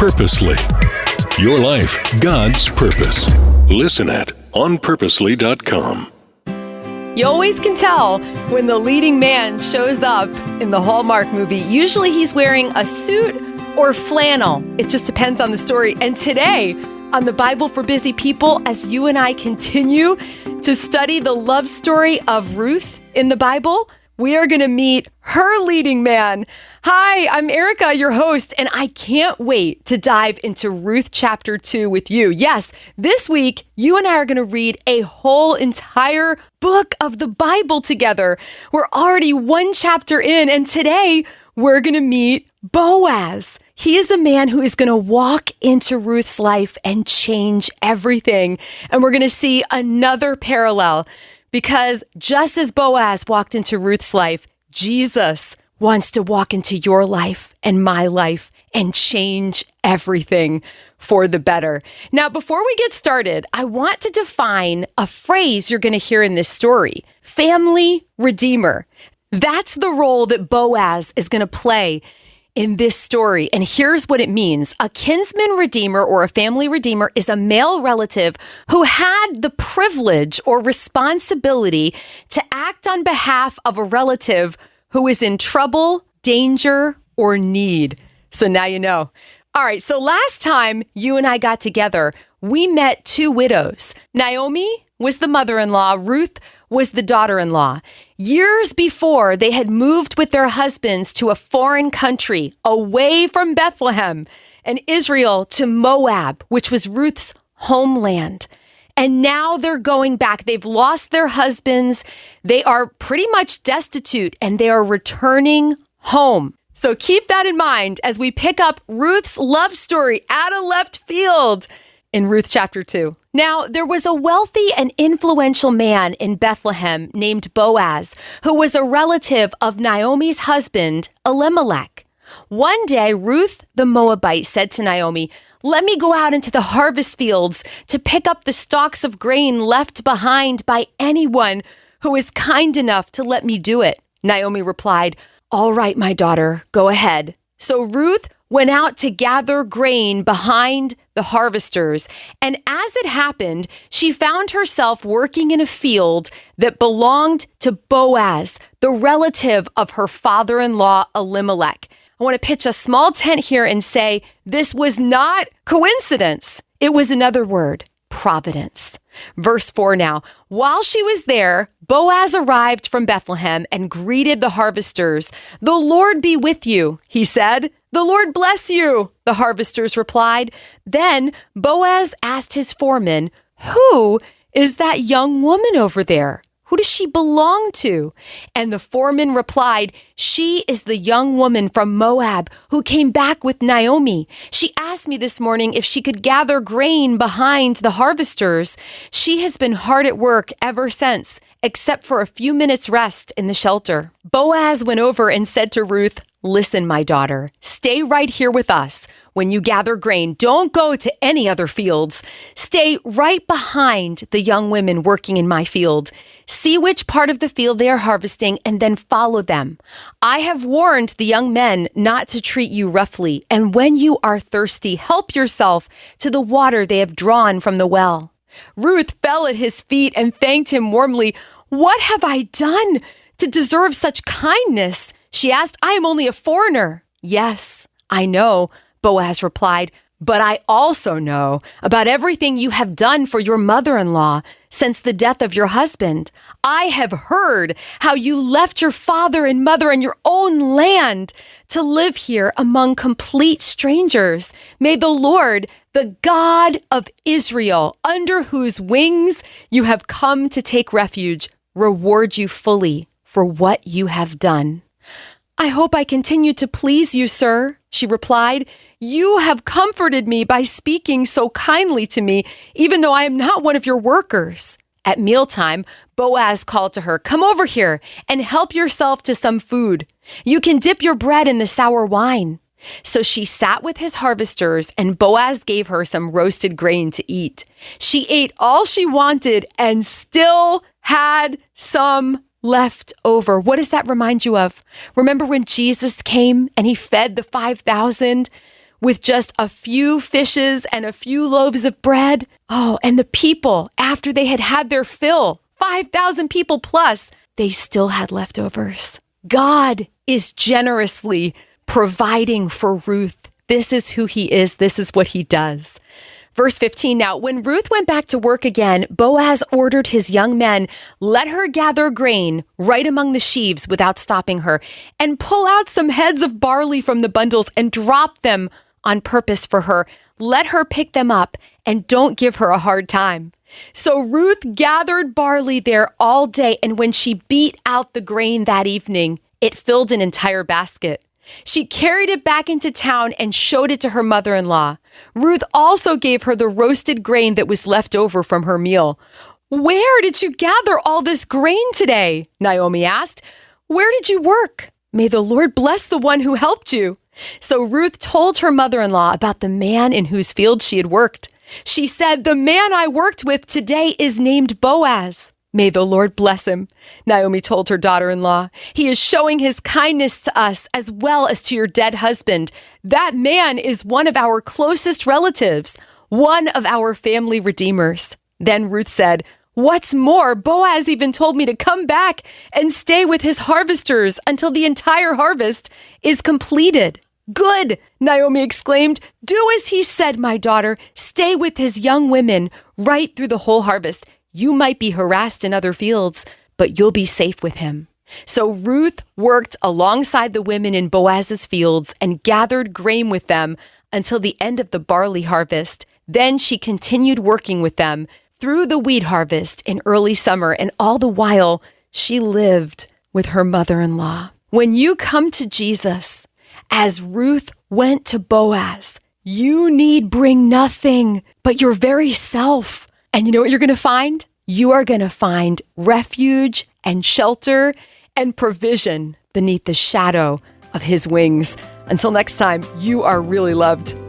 Purposely. Your life, God's purpose. Listen at onpurposely.com. You always can tell when the leading man shows up in the Hallmark movie. Usually he's wearing a suit or flannel. It just depends on the story. And today, on the Bible for Busy People, as you and I continue to study the love story of Ruth in the Bible, we are going to meet her leading man. Hi, I'm Erica, your host, and I can't wait to dive into Ruth chapter 2 with you. Yes, this week, you and I are going to read a whole entire book of the Bible together. We're already one chapter in, and today we're going to meet Boaz. He is a man who is going to walk into Ruth's life and change everything. And we're going to see another parallel. Because just as Boaz walked into Ruth's life, Jesus wants to walk into your life and my life and change everything for the better. Now, before we get started, I want to define a phrase you're going to hear in this story: family redeemer. That's the role that Boaz is going to play in this story. And here's what it means. A kinsman redeemer or a family redeemer is a male relative who had the privilege or responsibility to act on behalf of a relative who is in trouble, danger, or need. So now you know. All right, so last time you and I got together, we met two widows. Naomi was the mother-in-law. Ruth was the daughter-in-law. Years before, they had moved with their husbands to a foreign country away from Bethlehem and Israel to Moab, which was Ruth's homeland. And now they're going back. They've lost their husbands. They are pretty much destitute, and they are returning home. So keep that in mind as we pick up Ruth's love story out of left field in Ruth chapter 2. Now, there was a wealthy and influential man in Bethlehem named Boaz, who was a relative of Naomi's husband, Elimelech. One day, Ruth the Moabite said to Naomi, "Let me go out into the harvest fields to pick up the stalks of grain left behind by anyone who is kind enough to let me do it." Naomi replied, "All right, my daughter, go ahead." So Ruth went out to gather grain behind the harvesters. And as it happened, she found herself working in a field that belonged to Boaz, the relative of her father-in-law, Elimelech. I want to pitch a small tent here and say this was not coincidence. It was another word: providence. Verse 4 now. While she was there, Boaz arrived from Bethlehem and greeted the harvesters. "The Lord be with you," he said. "The Lord bless you," the harvesters replied. Then Boaz asked his foreman, "Who is that young woman over there? Who does she belong to?" And the foreman replied, "She is the young woman from Moab who came back with Naomi. She asked me this morning if she could gather grain behind the harvesters. She has been hard at work ever since, except for a few minutes rest in the shelter." Boaz went over and said to Ruth, "Listen, my daughter, stay right here with us. When you gather grain, don't go to any other fields. Stay right behind the young women working in my field. See which part of the field they are harvesting and then follow them. I have warned the young men not to treat you roughly, and when you are thirsty, help yourself to the water they have drawn from the well." Ruth fell at his feet and thanked him warmly. "What have I done to deserve such kindness?" she asked. "I am only a foreigner." "Yes, I know," Boaz replied, "but I also know about everything you have done for your mother-in-law since the death of your husband. I have heard how you left your father and mother and your own land to live here among complete strangers. May the Lord, the God of Israel, under whose wings you have come to take refuge, reward you fully for what you have done." "I hope I continue to please you, sir," she replied. "You have comforted me by speaking so kindly to me, even though I am not one of your workers." At mealtime, Boaz called to her, "Come over here and help yourself to some food. You can dip your bread in the sour wine." So she sat with his harvesters, and Boaz gave her some roasted grain to eat. She ate all she wanted and still had some left over. What does that remind you of? Remember when Jesus came and he fed the 5,000 with just a few fishes and a few loaves of bread. Oh, and the people, after they had their fill, 5,000 people plus, they still had leftovers. God is generously providing for Ruth. This is who he is. This is what he does. Verse 15, now, when Ruth went back to work again, Boaz ordered his young men, let her gather grain right among the sheaves without stopping her, and pull out some heads of barley from the bundles and drop them on purpose for her. Let her pick them up and don't give her a hard time. So Ruth gathered barley there all day, and when she beat out the grain that evening, it filled an entire basket. She carried it back into town and showed it to her mother-in-law. Ruth also gave her the roasted grain that was left over from her meal. Where did you gather all this grain today? Naomi asked. Where did you work? May the Lord bless the one who helped you. So Ruth told her mother-in-law about the man in whose field she had worked. She said, the man I worked with today is named Boaz. May the Lord bless him, Naomi told her daughter-in-law. He is showing his kindness to us as well as to your dead husband. That man is one of our closest relatives, one of our family redeemers. Then Ruth said, what's more, Boaz even told me to come back and stay with his harvesters until the entire harvest is completed. Good, Naomi exclaimed. Do as he said, my daughter. Stay with his young women right through the whole harvest. You might be harassed in other fields, but you'll be safe with him. So Ruth worked alongside the women in Boaz's fields and gathered grain with them until the end of the barley harvest. Then she continued working with them through the wheat harvest in early summer, and all the while she lived with her mother-in-law. When you come to Jesus, as Ruth went to Boaz, you need bring nothing but your very self. And you know what you're going to find? You are going to find refuge and shelter and provision beneath the shadow of his wings. Until next time, you are really loved.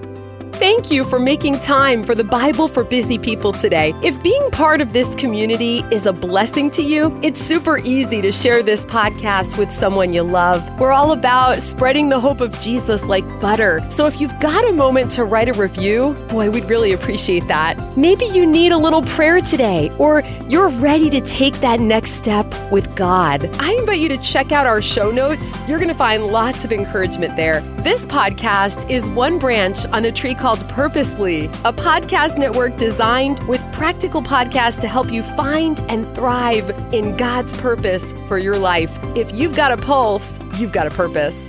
Thank you for making time for the Bible for Busy People today. If being part of this community is a blessing to you, it's super easy to share this podcast with someone you love. We're all about spreading the hope of Jesus like butter. So if you've got a moment to write a review, boy, we'd really appreciate that. Maybe you need a little prayer today, or you're ready to take that next step with God. I invite you to check out our show notes. You're going to find lots of encouragement there. This podcast is one branch on a tree called Purposely, a podcast network designed with practical podcasts to help you find and thrive in God's purpose for your life. If you've got a pulse, you've got a purpose.